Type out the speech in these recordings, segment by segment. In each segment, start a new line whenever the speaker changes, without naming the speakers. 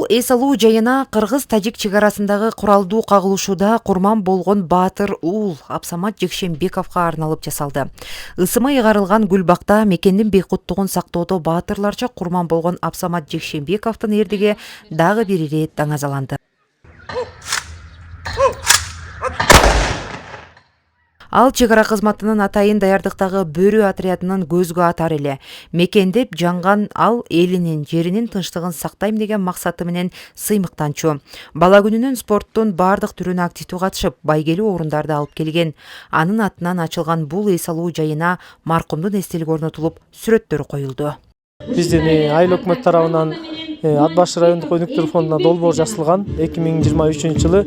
Бул эс алуу жайына Кыргыз-Тажик чек арасындагы куралдуу кагылышууда курман болгон Баатыр уулу Абсамат Жекшенбековго арналып жасалды. Ысымы ыйгарылган Гүлбакта мекендин бейкуттугун сактоодо баатырларча курман болгон Абсамат Жекшенбековдун эрдиги дагы бир ирет даңазаланды. Ал чек ара кызматынын атайын даярдыктагы бөрү отрядынын көзгө атар эле. Мекендеп жанган ал элинин, жеринин тынчтыгын сактайм деген максаты менен сыймыктанчу. Бала күнүнөн спорттун бардык түрүнө активдүү катышып, байгелүү орундарды алып келген. Анын атынан ачылган бул эс алуу жайына маркумдун эстелиги орнотулуп, сүрөттөрү коюлду.
Биздин айыл өкмөт тарабынан Ат баш райондук өнүктүрүү фондуна долбоор жасалган 2023 жылы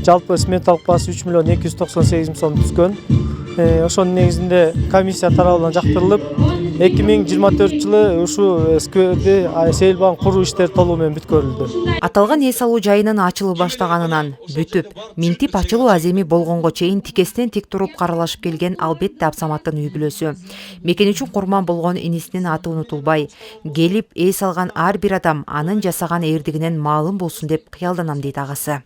жалпы сметалык баасы 3 миллион 298 миң сом түзгөн. Ошонун негизинде комиссия тарабынан жактырылып, 2024 жылы ушу скверди сейил багын куруу иштери толугу менен бүткөрүлдү.
Аталган эс алуу жайынын ачылып баштаганынан бүтүп, минтип ачылуу аземи болгонго чейин тикестен тик туруп каралашып келген албетте Абсаматтын үй бүлөсү. Мекен үчүн курман болгон инисинин аты унутулбай, келип эс алган ар бир адам анын жасаган эрдигинен маалым болсун деп кыялданам дейт агасы.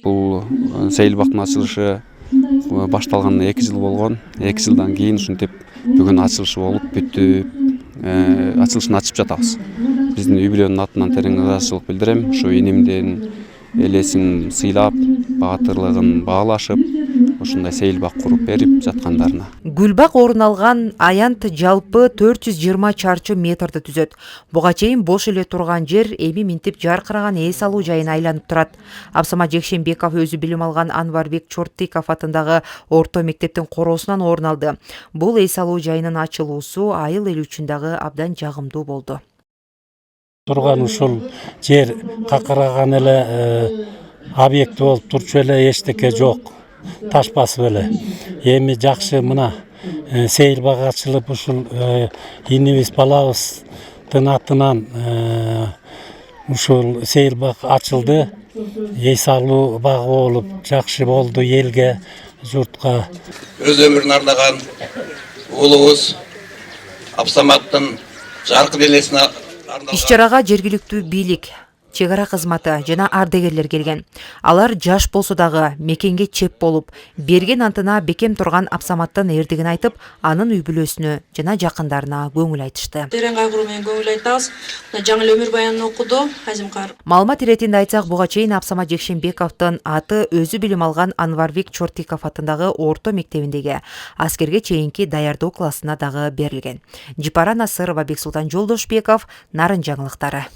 Бул сейил бактын ачылышы башталганына 2 жыл болгон. 2 жылдан кийин ушинтип бүгүн ачылышы болуп бүтүп, ачылышын ачып жатабыз. Биздин үй бүлөнүн атынан терең ыраазычылык билдирем. Ушу инимдин элесин сыйлап, баатырлыгын баалашып, ушундай сейил бак куруп берип жаткандарына.
Гүлбак орун алган аянт жалпы 420 чарчы метрди түзөт. Буга чейин бош эле турган жер эми минтип жаркыраган эс алуу жайына айланып турат. Абсамат Жекшенбеков өзү билим алган Анварбек Чортыков атындагы орто мектептин короосунан орун алды. Бул эс алуу жайынын ачылуусу айыл эл үчүн дагы абдан жагымдуу болду.
Турган ушул жер какыраган эле объект болуп турчу эле, эчтеке жок. Таш басып эле. Эми жакшы мына сейил бак ачылып, ушул инибиз балабыздын атынан ушул сейил бак ачылды. Эс алуу багы болуп жакшы болду элге, журтка.
Өз өмүрүн ардаган уулубуз Абсаматтын жаркын элесине
Иш-чарага жергиликтүү бийлик, чек ара кызматы жана ардагерлер келген. Алар жаш болсо дагы мекенге чеп болуп, берген антына бекем турган Абсаматтын эрдигин айтып, анын үй бүлөсүнө жана жакындарына көңүл айтышты.
Терең кайгыруу менен көңүл айтабыз. Жаңы эле өмүр баянын окуду Азимкар.
Маалымат иретинде айтсак, буга чейин Абсамат Жекшенбековдун аты өзү билим алган Анварбек Чортыков атындагы орто мектебиндеги аскерге чейинки даярдоо классына дагы берилген. Жипара Насырова, Бексултан Жолдошбеков, Нарын жаңылыктары.